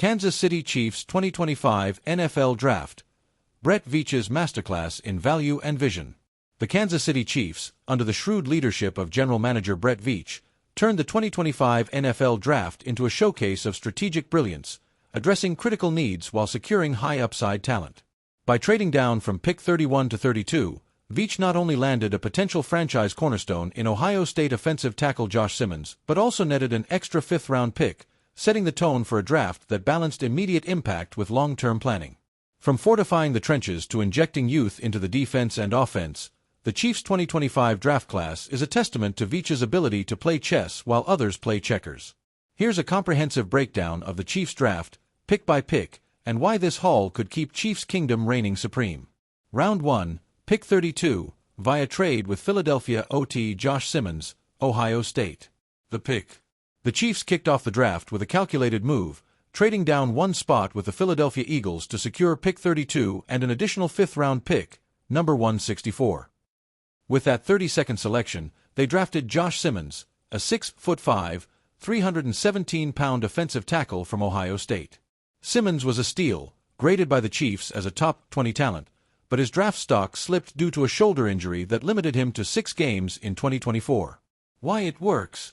Kansas City Chiefs 2025 NFL Draft. Brett Veach's Masterclass in Value and Vision. The Kansas City Chiefs, under the shrewd leadership of General Manager Brett Veach, turned the 2025 NFL Draft into a showcase of strategic brilliance, addressing critical needs while securing high-upside talent. By trading down from pick 31 to 32, Veach not only landed a potential franchise cornerstone in Ohio State offensive tackle Josh Simmons, but also netted an extra fifth-round pick, setting the tone for a draft that balanced immediate impact with long-term planning. From fortifying the trenches to injecting youth into the defense and offense, the Chiefs' 2025 draft class is a testament to Veach's ability to play chess while others play checkers. Here's a comprehensive breakdown of the Chiefs' draft, pick by pick, and why this haul could keep Chiefs' kingdom reigning supreme. Round 1, pick 32, via trade with Philadelphia OT Josh Simmons, Ohio State. The pick. The Chiefs kicked off the draft with a calculated move, trading down one spot with the Philadelphia Eagles to secure pick 32 and an additional fifth-round pick, number 164. With that 32nd selection, they drafted Josh Simmons, a 6'5", 317-pound offensive tackle from Ohio State. Simmons was a steal, graded by the Chiefs as a top 20 talent, but his draft stock slipped due to a shoulder injury that limited him to 6 games in 2024. Why it works?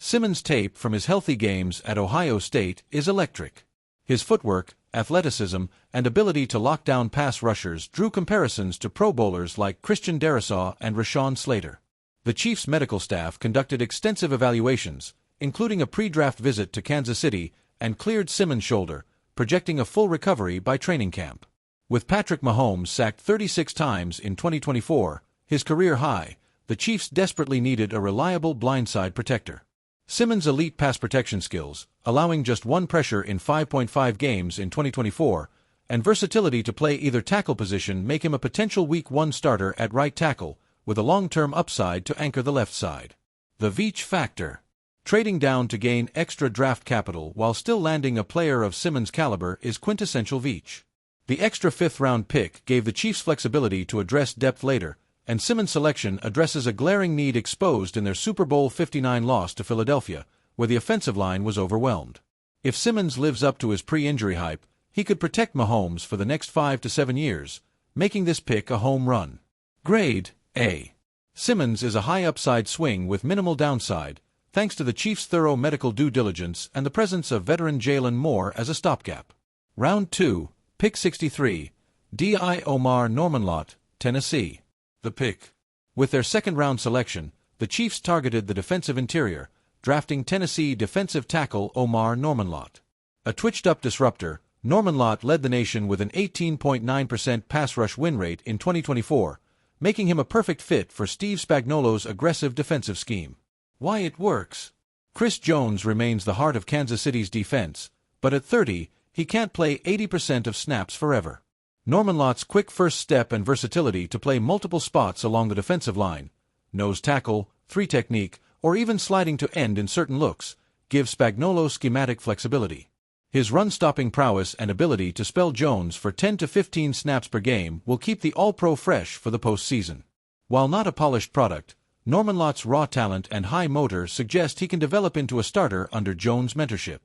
Simmons' tape from his healthy games at Ohio State is electric. His footwork, athleticism, and ability to lock down pass rushers drew comparisons to Pro Bowlers like Christian Darrisaw and Rashawn Slater. The Chiefs' medical staff conducted extensive evaluations, including a pre-draft visit to Kansas City, and cleared Simmons' shoulder, projecting a full recovery by training camp. With Patrick Mahomes sacked 36 times in 2024, his career high, the Chiefs desperately needed a reliable blindside protector. Simmons' elite pass protection skills, allowing just one pressure in 5.5 games in 2024, and versatility to play either tackle position make him a potential Week 1 starter at right tackle, with a long-term upside to anchor the left side. The Veach factor. Trading down to gain extra draft capital while still landing a player of Simmons' caliber is quintessential Veach. The extra fifth-round pick gave the Chiefs flexibility to address depth later, and Simmons' selection addresses a glaring need exposed in their Super Bowl 59 loss to Philadelphia, where the offensive line was overwhelmed. If Simmons lives up to his pre-injury hype, he could protect Mahomes for the next 5 to 7 years, making this pick a home run. Grade A. Simmons is a high-upside swing with minimal downside, thanks to the Chiefs' thorough medical due diligence and the presence of veteran Jalen Moore as a stopgap. Round 2, pick 63, D.I. Omar Normanlot, Tennessee. The pick. With their second-round selection, the Chiefs targeted the defensive interior, drafting Tennessee defensive tackle Omar Normanlot. A twitched-up disruptor, Normanlot led the nation with an 18.9% pass rush win rate in 2024, making him a perfect fit for Steve Spagnuolo's aggressive defensive scheme. Why it works? Chris Jones remains the heart of Kansas City's defense, but at 30, he can't play 80% of snaps forever. Normanlot's quick first step and versatility to play multiple spots along the defensive line, nose tackle, 3 technique, or even sliding to end in certain looks, give Spagnuolo schematic flexibility. His run-stopping prowess and ability to spell Jones for 10 to 15 snaps per game will keep the All-Pro fresh for the postseason. While not a polished product, Normanlot's raw talent and high motor suggest he can develop into a starter under Jones' mentorship.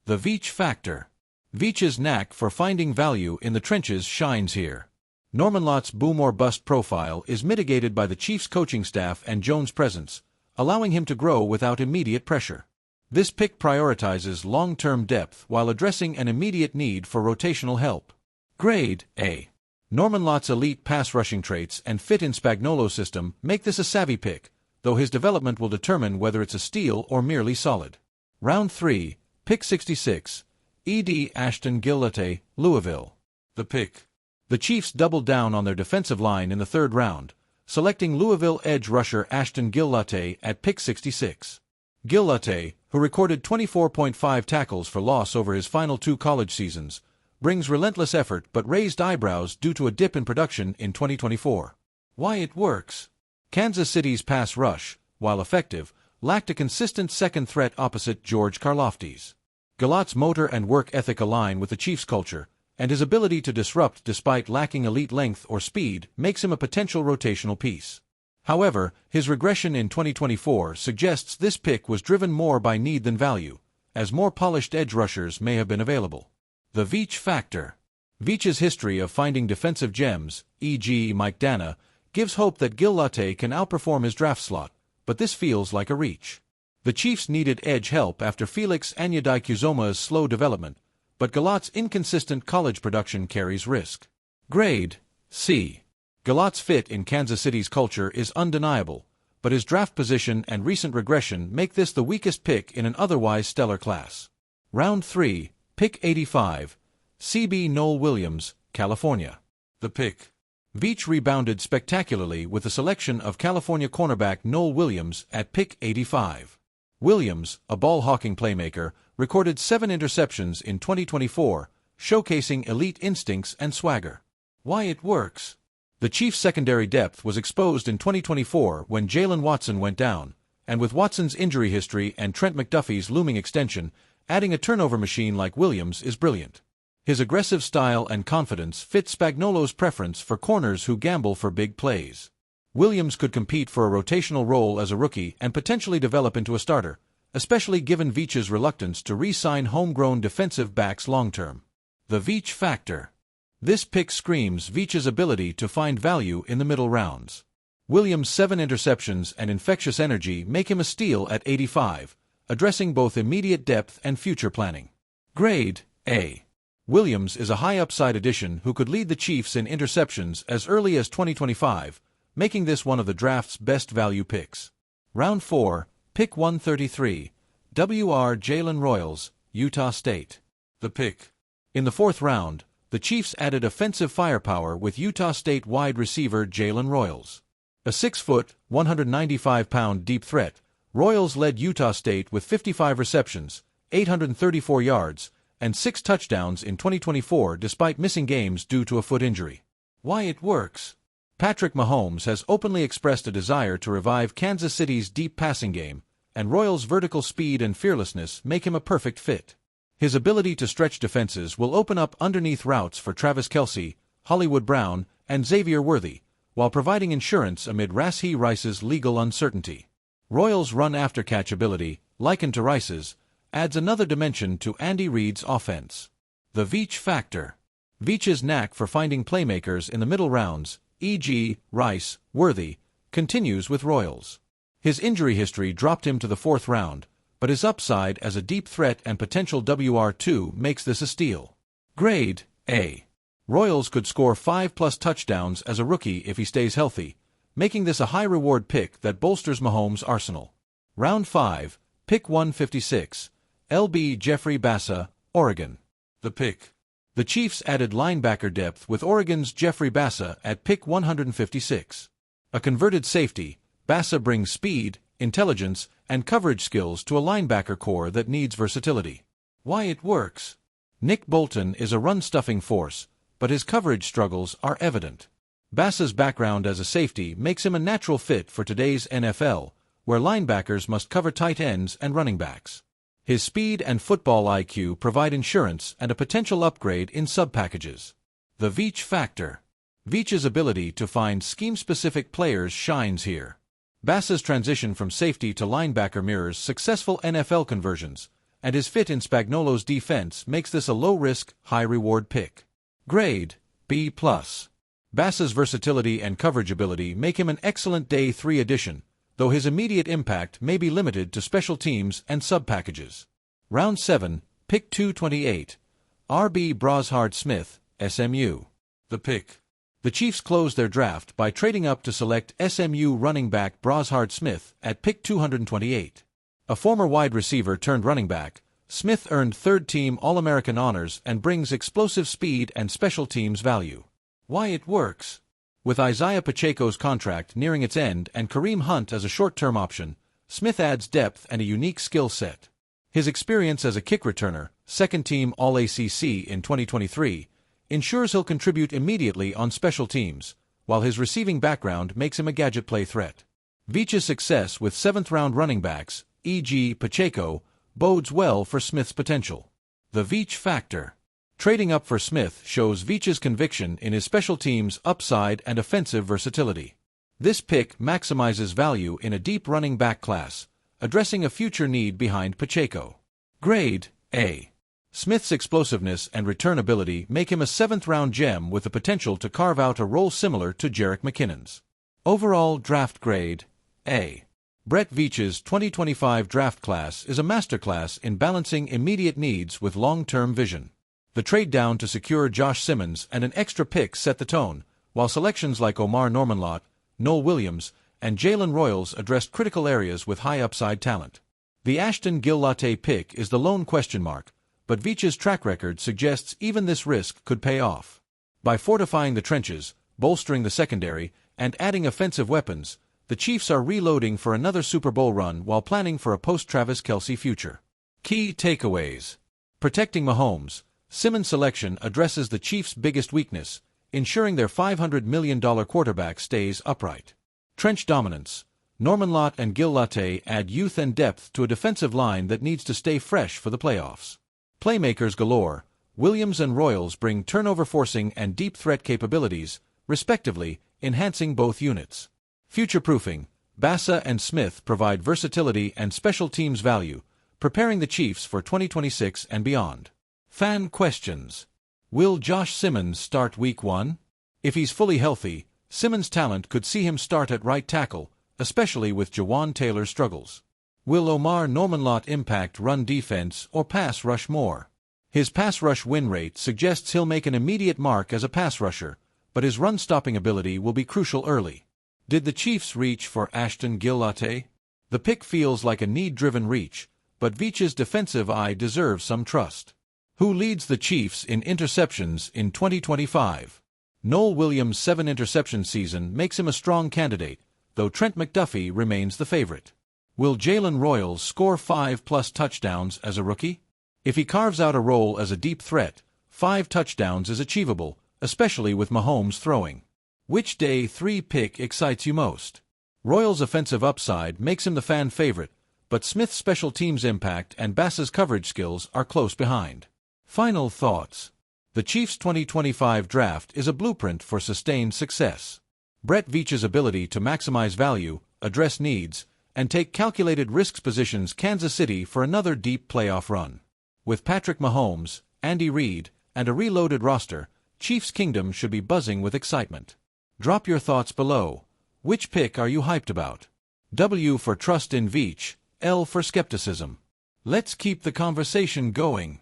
The Veach factor. Veach's knack for finding value in the trenches shines here. Normanlot's boom-or-bust profile is mitigated by the Chiefs' coaching staff and Jones' presence, allowing him to grow without immediate pressure. This pick prioritizes long-term depth while addressing an immediate need for rotational help. Grade A. Normanlot's elite pass-rushing traits and fit in Spagnuolo's system make this a savvy pick, though his development will determine whether it's a steal or merely solid. Round 3, pick 66. E.D. Ashton Gill-Latte, Louisville. The pick. The Chiefs doubled down on their defensive line in the third round, selecting Louisville edge rusher Ashton Gill-Latte at pick 66. Gill-Latte, who recorded 24.5 tackles for loss over his final 2 college seasons, brings relentless effort but raised eyebrows due to a dip in production in 2024. Why it works? Kansas City's pass rush, while effective, lacked a consistent second threat opposite George Karlaftis. Gill-Latte's motor and work ethic align with the Chiefs' culture, and his ability to disrupt despite lacking elite length or speed makes him a potential rotational piece. However, his regression in 2024 suggests this pick was driven more by need than value, as more polished edge rushers may have been available. The Veach factor. Veach's history of finding defensive gems, e.g. Mike Dana, gives hope that Gil Latte can outperform his draft slot, but this feels like a reach. The Chiefs needed edge help after Felix Anudike-Uzomah's slow development, but Gilat's inconsistent college production carries risk. Grade C. Gilat's fit in Kansas City's culture is undeniable, but his draft position and recent regression make this the weakest pick in an otherwise stellar class. Round 3, Pick 85, CB Noel Williams, California. The pick. Veach rebounded spectacularly with the selection of California cornerback Noel Williams at pick 85. Williams, a ball-hawking playmaker, recorded 7 interceptions in 2024, showcasing elite instincts and swagger. Why it works. The Chiefs' secondary depth was exposed in 2024 when Jalen Watson went down, and with Watson's injury history and Trent McDuffie's looming extension, adding a turnover machine like Williams is brilliant. His aggressive style and confidence fit Spagnuolo's preference for corners who gamble for big plays. Williams could compete for a rotational role as a rookie and potentially develop into a starter, especially given Veach's reluctance to re-sign homegrown defensive backs long-term. The Veach factor. This pick screams Veach's ability to find value in the middle rounds. Williams' 7 interceptions and infectious energy make him a steal at 85, addressing both immediate depth and future planning. Grade A. Williams is a high-upside addition who could lead the Chiefs in interceptions as early as 2025, making this one of the draft's best value picks. Round 4, Pick 133, WR Jalen Royals, Utah State. The pick. In the 4th round, the Chiefs added offensive firepower with Utah State wide receiver Jalen Royals. A 6-foot, 195-pound deep threat, Royals led Utah State with 55 receptions, 834 yards, and 6 touchdowns in 2024 despite missing games due to a foot injury. Why it works. Patrick Mahomes has openly expressed a desire to revive Kansas City's deep passing game, and Royals' vertical speed and fearlessness make him a perfect fit. His ability to stretch defenses will open up underneath routes for Travis Kelce, Hollywood Brown, and Xavier Worthy, while providing insurance amid Rashee Rice's legal uncertainty. Royals' run-after-catch ability, likened to Rice's, adds another dimension to Andy Reid's offense. The Veach factor. Veach's knack for finding playmakers in the middle rounds, e.g., Rice, Worthy, continues with Royals. His injury history dropped him to the 4th round, but his upside as a deep threat and potential WR2 makes this a steal. Grade A. Royals could score 5+ touchdowns as a rookie if he stays healthy, making this a high-reward pick that bolsters Mahomes' arsenal. Round 5, Pick 156, LB Jeffrey Bassa, Oregon. The pick. The Chiefs added linebacker depth with Oregon's Jeffrey Bassa at pick 156. A converted safety, Bassa brings speed, intelligence, and coverage skills to a linebacker core that needs versatility. Why it works. Nick Bolton is a run-stuffing force, but his coverage struggles are evident. Bassa's background as a safety makes him a natural fit for today's NFL, where linebackers must cover tight ends and running backs. His speed and football IQ provide insurance and a potential upgrade in sub-packages. The Veach factor. Veach's ability to find scheme-specific players shines here. Bassa's transition from safety to linebacker mirrors successful NFL conversions, and his fit in Spagnuolo's defense makes this a low-risk, high-reward pick. Grade B+. Bassa's versatility and coverage ability make him an excellent Day 3 addition, though his immediate impact may be limited to special teams and sub-packages. Round 7, Pick 228, RB Brashard Smith, SMU. The pick. The Chiefs closed their draft by trading up to select SMU running back Brashard Smith at pick 228. A former wide receiver turned running back, Smith earned third-team All-American honors and brings explosive speed and special teams value. Why it works. With Isaiah Pacheco's contract nearing its end and Kareem Hunt as a short-term option, Smith adds depth and a unique skill set. His experience as a kick returner, second-team All-ACC in 2023, ensures he'll contribute immediately on special teams, while his receiving background makes him a gadget play threat. Veach's success with 7th-round running backs, e.g. Pacheco, bodes well for Smith's potential. The Veach factor. Trading up for Smith shows Veach's conviction in his special teams' upside and offensive versatility. This pick maximizes value in a deep running back class, addressing a future need behind Pacheco. Grade A. Smith's explosiveness and return ability make him a seventh-round gem with the potential to carve out a role similar to Jerick McKinnon's. Overall draft grade, A. Brett Veach's 2025 draft class is a masterclass in balancing immediate needs with long-term vision. The trade down to secure Josh Simmons and an extra pick set the tone, while selections like Omar Norman-Lott, Noel Williams, and Jalen Royals addressed critical areas with high upside talent. The Ashton Gillotte pick is the lone question mark, but Veach's track record suggests even this risk could pay off. By fortifying the trenches, bolstering the secondary, and adding offensive weapons, the Chiefs are reloading for another Super Bowl run while planning for a post-Travis Kelce future. Key takeaways. Protecting Mahomes, Simmons' selection addresses the Chiefs' biggest weakness, ensuring their $500 million quarterback stays upright. Trench dominance. Norman-Lott and Gillotte add youth and depth to a defensive line that needs to stay fresh for the playoffs. Playmakers galore. Williams and Royals bring turnover-forcing and deep threat capabilities, respectively, enhancing both units. Future-proofing. Bassa and Smith provide versatility and special teams value, preparing the Chiefs for 2026 and beyond. Fan questions. Will Josh Simmons start Week 1? If he's fully healthy, Simmons' talent could see him start at right tackle, especially with Jawan Taylor's struggles. Will Omar Norman-Lott impact run defense or pass rush more? His pass rush win rate suggests he'll make an immediate mark as a pass rusher, but his run-stopping ability will be crucial early. Did the Chiefs reach for Ashton Gillotte? The pick feels like a need-driven reach, but Veach's defensive eye deserves some trust. Who leads the Chiefs in interceptions in 2025? Noel Williams' 7-interception season makes him a strong candidate, though Trent McDuffie remains the favorite. Will Jalen Royals score 5+ touchdowns as a rookie? If he carves out a role as a deep threat, 5 touchdowns is achievable, especially with Mahomes throwing. Which day 3 pick excites you most? Royals' offensive upside makes him the fan favorite, but Smith's special teams impact and Bassa's coverage skills are close behind. Final thoughts. The Chiefs' 2025 draft is a blueprint for sustained success. Brett Veach's ability to maximize value, address needs, and take calculated risks positions Kansas City for another deep playoff run. With Patrick Mahomes, Andy Reid, and a reloaded roster, Chiefs Kingdom should be buzzing with excitement. Drop your thoughts below. Which pick are you hyped about? W for trust in Veach, L for skepticism. Let's keep the conversation going.